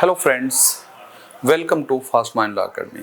Hello friends, welcome to Fast Mind Law Academy.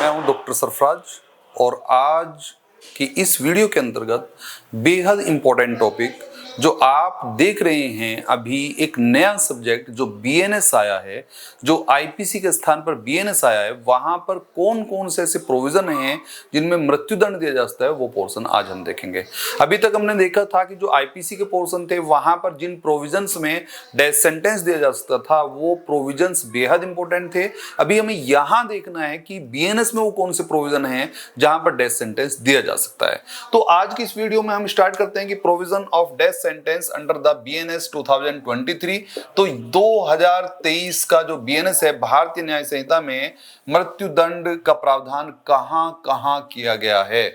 मैं हूं doctor Sarfaraz और आज की इस वीडियो के अंतर्गत बेहद इम्पोर्टेंट टॉपिक जो आप देख रहे हैं, अभी एक नया सब्जेक्ट जो बीएनएस आया है, जो आईपीसी के स्थान पर बीएनएस आया है, वहां पर कौन कौन से ऐसे प्रोविजन हैं जिनमें मृत्युदंड दिया जा सकता है, वो पोर्शन आज हम देखेंगे। अभी तक हमने देखा था कि जो आईपीसी के पोर्शन थे वहां पर जिन प्रोविजंस में डेथ सेंटेंस दिया जा सकता था वो प्रोविजंस बेहद इंपॉर्टेंट थे। अभी हमें यहां देखना है कि बीएनएस में वो कौन से प्रोविजन हैं जहां पर डेथ सेंटेंस दिया जा सकता है। तो आज की इस वीडियो में हम स्टार्ट करते हैं कि provision of death sentence under the BNS 2023। तो 2023 का जो बीएनएस है, भारतीय न्याय संहिता में मृत्युदंड का प्रावधान कहां कहां किया गया है।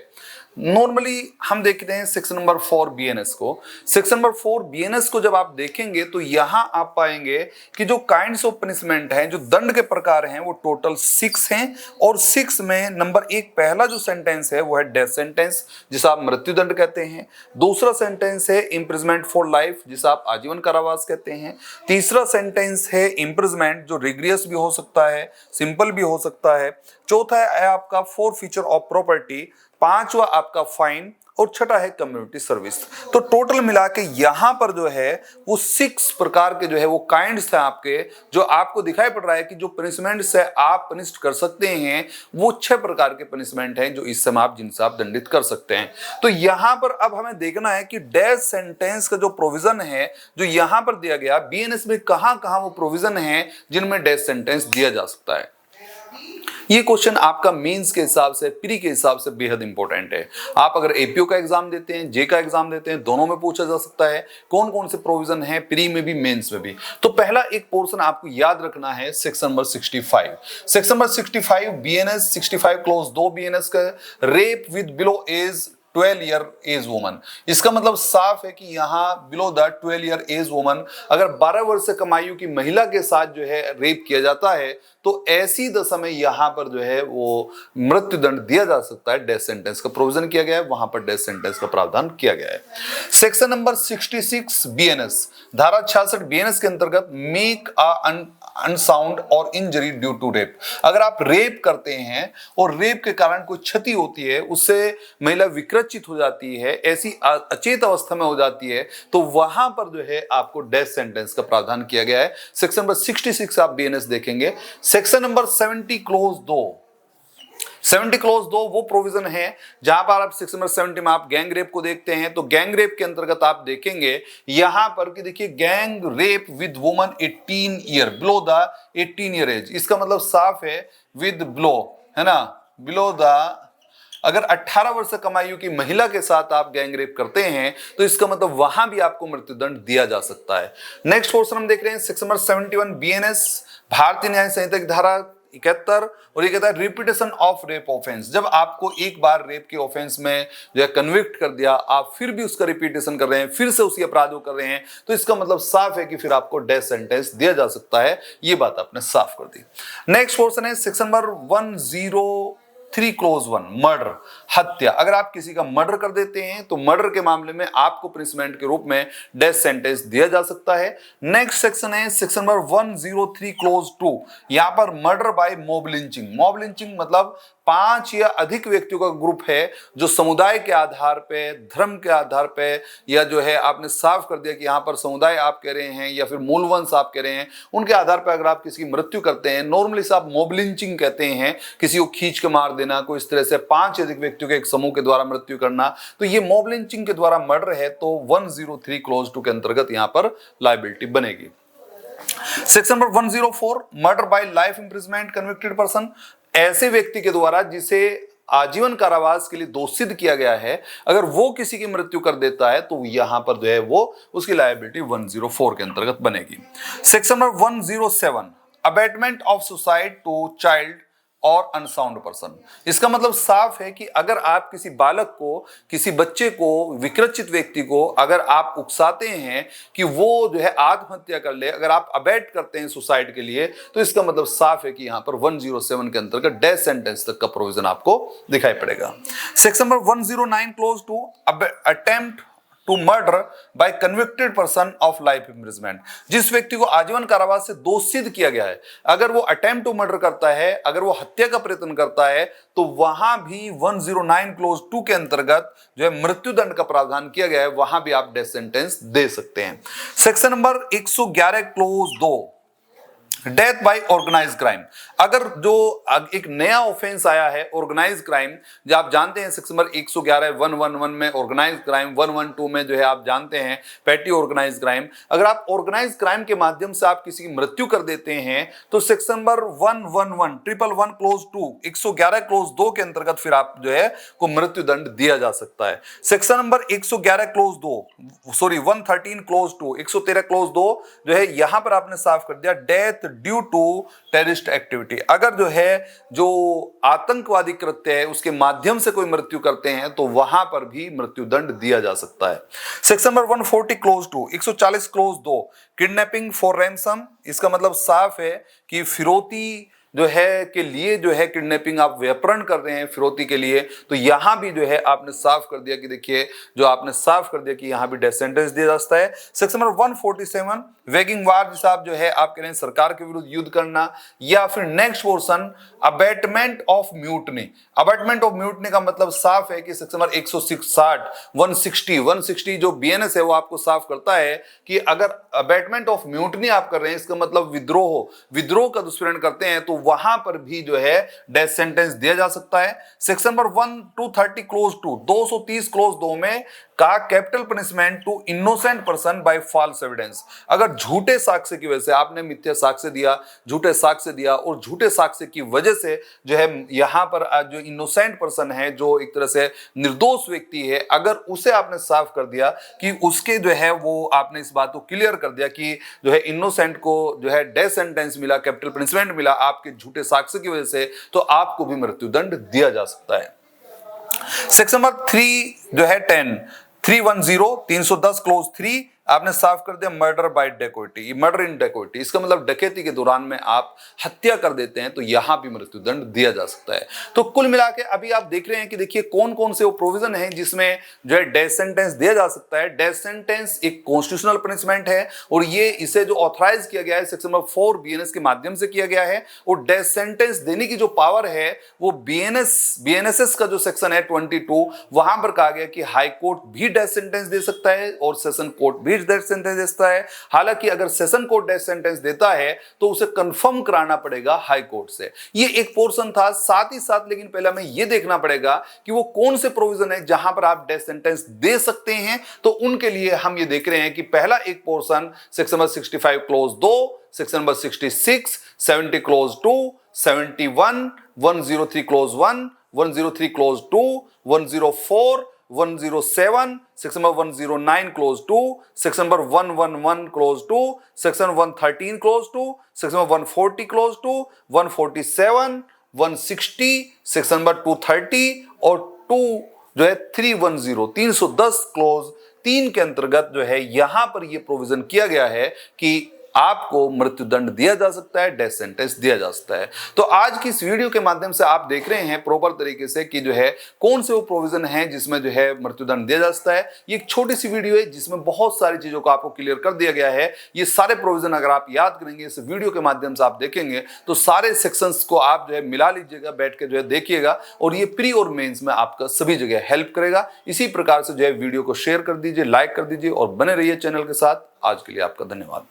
नॉर्मली हम देखते हैं सेक्शन नंबर 4 बीएनएस को। सेक्शन नंबर 4 बीएनएस को जब आप देखेंगे तो यहां आप पाएंगे कि जो काइंड्स ऑफ पनिशमेंट हैं, जो दंड के प्रकार हैं, वो टोटल 6 हैं। और 6 में नंबर 1 पहला जो सेंटेंस है वो है डेथ सेंटेंस, जिसे आप मृत्युदंड कहते हैं। दूसरा सेंटेंस है इम्प्रिजमेंट फॉर लाइफ, जिसे आप आजीवन कारावास कहते हैं। तीसरा सेंटेंस है इम्प्रिजमेंट, जो रिग्रियस भी हो सकता है, सिंपल भी हो सकता है। चौथा है आपका फोरफीचर ऑफ प्रॉपर्टी। पांचवा आपका फाइन और छठा है कम्युनिटी सर्विस। तो टोटल मिला के यहां पर जो है वो 6 प्रकार के जो है वो काइंड्स हैं आपके, जो आपको दिखाई पड़ रहा है कि जो पनिशमेंट से आप पनिश कर सकते हैं वो 6 प्रकार के पनिशमेंट हैं जो इस समय आप जिनसे आप दंडित कर सकते हैं। तो यहां पर अब हमें देखना है कि डेथ सेंटेंस का जो प्रोविजन है जो यहां पर दिया गया बीएनएस में, कहां कहां वो प्रोविजन है जिनमें डेथ सेंटेंस दिया जा सकता है। ये क्वेश्चन आपका मेंस के हिसाब से, प्री के हिसाब से बेहद इंपॉर्टेंट है। आप अगर एपीओ का एग्जाम देते हैं, जे का एग्जाम देते हैं, दोनों में पूछा जा सकता है कौन कौन से प्रोविजन है, प्री में भी मेंस में भी। तो पहला एक पोर्शन आपको याद रखना है section number 65। Section number 65 BNS 65 clause 2 BNS का, rape with below age 12 year age woman. इसका मतलब साफ है कि यहाँ below the 12 year age woman, अगर 12 वर्ष से कम आयु की महिला के साथ जो है रेप किया जाता है तो ऐसी दशा में यहां पर जो है वो मृत्युदंड दिया जा सकता है। डेथ सेंटेंस का प्रोविजन किया गया है, वहां पर डेथ सेंटेंस का प्रावधान किया गया है। सेक्शन नंबर 66 बीएनएस, धारा 66 बीएनएस के अंतर्गत मेक अ अनसाउंड और इंजरी ड्यू टू रेप। अगर आप रेप करते हैं और रेप के कारण कोई क्षति होती है, उससे महिला विकृचित हो जाती है, ऐसी अचेत अवस्था में हो जाती है, तो वहां पर जो है आपको डेथ सेंटेंस का प्रावधान किया गया है। सेक्शन नंबर 66 आप बीएनएस देखेंगे। सेक्शन नंबर 70 क्लोज 2, 70 क्लोज 2 वो प्रोविजन है जहां पर आप सेक्शन नंबर 70 में आप गैंग रेप को देखते हैं। तो गैंग रेप के अंतर्गत आप देखेंगे यहां पर कि देखिए gang rape with woman 18 year below the 18 year age. इसका मतलब साफ है विद बिलो, है ना, बिलो द, अगर 18 वर्ष से कम आयु की महिला के साथ आप गैंग रेप करते हैं तो इसका मतलब वहां भी आपको मृत्युदंड दिया जा सकता है। नेक्स्ट पोर्शन हम देख रहे हैं सेक्शन नंबर 71 बीएनएस, भारतीय न्याय संहिता की धारा 71, और ये कहता है रिपीटेशन ऑफ रेप ऑफेंस। जब आपको एक बार रेप के ऑफेंस में जो है कन्विक्ट कर दिया, आप फिर भी उसका रिपीटेशन कर रहे हैं, फिर से उसी अपराध को कर रहे हैं, तो इसका मतलब साफ है कि फिर आपको डेथ सेंटेंस दिया जा सकता है। ये बात आपने साफ कर दी। नेक्स्ट पोर्शन है सेक्शन नंबर 103 क्लोज 1 मर्डर, हत्या। अगर आप किसी का मर्डर कर देते हैं तो मर्डर के मामले में आपको पनिशमेंट के रूप में डेथ सेंटेंस दिया जा सकता है। नेक्स्ट सेक्शन है सेक्शन नंबर 103 क्लोज 2, यहां पर murder by mob lynching. Mob lynching मतलब 5 या अधिक व्यक्तियों का ग्रुप है जो समुदाय के आधार पे, धर्म के आधार पे, या जो है आपने साफ कर दिया कि यहां पर समुदाय आप कह रहे हैं या फिर मूलवंश आप कह रहे हैं, उनके आधार पर अगर आप किसी की मृत्यु करते हैं, नॉर्मली से आप मॉब लिंचिंग कहते हैं, किसी को खींच के मार देना, कोई इस तरह से 5 अधिक व्यक्तियों के एक समूह के द्वारा मृत्यु करना, तो ये मॉब लिंचिंग के द्वारा मर्डर है, तो 103 क्लोज 2 के अंतर्गत यहां पर लायबिलिटी बनेगी। Section number 104 murder bye life imprisonment convicted person, ऐसे व्यक्ति के द्वारा जिसे आजीवन कारावास के लिए दोषित किया गया है, अगर वो किसी की मृत्यु कर देता है तो यहां पर जो है वो उसकी लायबिलिटी 104 के अंतर्गत बनेगी। Section number 107 abetment of suicide to child और अनसाउंड पर्सन। इसका मतलब साफ है कि अगर आप किसी बालक को, किसी बच्चे को, विकृचित व्यक्ति को अगर आप उकसाते हैं कि वो जो है आत्महत्या कर ले, अगर आप अबैट करते हैं सुसाइड के लिए, तो इसका मतलब साफ है कि यहां पर 107 के अंतर्गत डेथ सेंटेंस तक का प्रोविजन आपको दिखाई पड़ेगा। Section number 109 clause 2 attempt to murder by convicted person of life imprisonment. जिस व्यक्ति को आजीवन कारावास से दोषित किया गया है, अगर वो अटेम्प्ट टू मर्डर करता है, अगर वो हत्या का प्रयत्न करता है, तो वहां भी 109 क्लोज 2 के अंतर्गत जो है मृत्युदंड का प्रावधान किया गया है, वहां भी आप डेथ सेंटेंस दे सकते हैं। Section number 111 clause 2, death by organised crime. अगर जो एक नया ऑफेंस आया है ऑर्गेनाइज्ड क्राइम, जो आप जानते हैं सेक्शन नंबर 111 111 में ऑर्गेनाइज्ड क्राइम, 112 में जो है आप जानते हैं पैटी ऑर्गेनाइज्ड क्राइम। अगर आप ऑर्गेनाइज्ड क्राइम के माध्यम से आप किसी की मृत्यु कर देते हैं तो सेक्शन नंबर 111 111 क्लोज 2 111 क्लोज 2 के अंतर्गत फिर आप जो है को मृत्युदंड दिया जा सकता है। Section number 111 clause 2 sorry 113 clause 2 113 clause 2 जो है यहां पर आपने साफ कर दिया death due to terrorist activity. अगर जो है जो आतंकवादी कृत्य है उसके माध्यम से कोई मृत्यु करते हैं तो वहां पर भी मृत्युदंड दिया जा सकता है। Section number 140 close 2 140 close 2 kidnapping for ransom. इसका मतलब साफ है कि फिरौती जो है के लिए जो है किडनैपिंग आप व्यापरण कर रहे हैं फिरौती के लिए, तो यहां भी जो है आपने साफ कर दिया कि देखिए जो आपने साफ कर दिया कि यहां भी डेथ सेंटेंस दिया जा सकता है। सेक्शन नंबर 147 वेगिंग वार, जिसे आप जो है आप कह रहे हैं सरकार के विरुद्ध युद्ध करना, या फिर next portion abatement of mutiny. Abatement of mutiny का मतलब साफ है कि सेक्शन नंबर 160 160 जो बीएनएस है वो आपको साफ करता है कि अगर अबैटमेंट ऑफ म्यूटनी आप कर रहे हैं, इसका मतलब विद्रोह का दुष्प्रेरण करते हैं, तो वहां पर भी जो है डेथ सेंटेंस दिया जा सकता है। सेक्शन नंबर 230 क्लोज 2 230 क्लोज 2 में का capital punishment to innocent person by false evidence. अगर झूठे साक्ष्य की वजह से आपने मिथ्या साक्ष्य दिया, झूठे साक्ष्य दिया और झूठे साक्ष्य की वजह से जो है यहां पर जो इनोसेंट पर्सन है, जो एक तरह से निर्दोष व्यक्ति है, अगर उसे आपने साफ कर दिया कि उसके जो है वो आपने इस बात को क्लियर कर दिया कि जो है इनोसेंट को जो है डेथ सेंटेंस मिला, कैपिटल पनिशमेंट मिला आपके झूठे साक्ष्य की वजह से, तो आपको भी मृत्युदंड दिया जा सकता है। सेक्शन नंबर 3 जो है 310 310 क्लोज 3 आपने साफ कर दिया मर्डर बाय डेकोइटी, मर्डर इन डेकोइटी। इसका मतलब डकैती के दौरान में आप हत्या कर देते हैं तो यहां भी मृत्युदंड दिया जा सकता है। तो कुल मिलाके अभी आप देख रहे हैं कि देखिए कौन कौन से वो प्रोविजन है जिसमें जो है डेथ सेंटेंस दिया जा सकता है। डेथ सेंटेंस एक कॉन्स्टिट्यूशनल पनिशमेंट है और ये इसे जो ऑथराइज किया गया है सेक्शन नंबर 4 बीएनएस के माध्यम से किया गया है, और डेथ सेंटेंस देने की जो पावर है वो बीएनएसएस का जो सेक्शन है 22 वहां पर कहा गया कि हाई कोर्ट भी डेथ सेंटेंस दे सकता है और सेशन कोर्ट भी डेथ सेंटेंस देता है। हालांकि अगर सेशन कोर्ट डेथ सेंटेंस देता है तो उसे कंफर्म कराना पड़ेगा हाई कोर्ट से। ये एक पोर्शन था। साथ ही साथ लेकिन पहले हमें यह देखना पड़ेगा कि वो कौन से प्रोविजन है जहां पर आप डेथ सेंटेंस दे सकते हैं। तो उनके लिए हम ये देख रहे हैं कि पहला एक portion section number 65 clause 2, section number 66 70 close 2, 71 103 close 1, 103 clause 2, 104 107, section number 109 clause 2, section number 111 clause 2, section 113 clause 2, section number 140 close 2, 147 160, section number 230 और 2 जो है 310 क्लोज 3 के अंतर्गत जो है यहां पर यह प्रोविजन किया गया है कि आपको मृत्युदंड दिया जा सकता है, डेथ सेंटेंस दिया जा सकता है। तो आज की इस वीडियो के माध्यम से आप देख रहे हैं प्रॉपर तरीके से कि जो है कौन से वो प्रोविजन है जिसमें जो है मृत्युदंड दिया जा सकता है। ये एक छोटी सी वीडियो है जिसमें बहुत सारी चीजों को आपको क्लियर कर दिया गया है। ये सारे प्रोविजन अगर आप याद करेंगे, इस वीडियो के माध्यम से आप देखेंगे तो सारे सेक्शंस को आप जो है मिला लीजिएगा, बैठ के जो है देखिएगा, और ये प्री और मेंस में आपका सभी जगह हेल्प करेगा। इसी प्रकार से जो है वीडियो को शेयर कर दीजिए, लाइक कर दीजिए और बने रहिए चैनल के साथ। आज के लिए आपका धन्यवाद।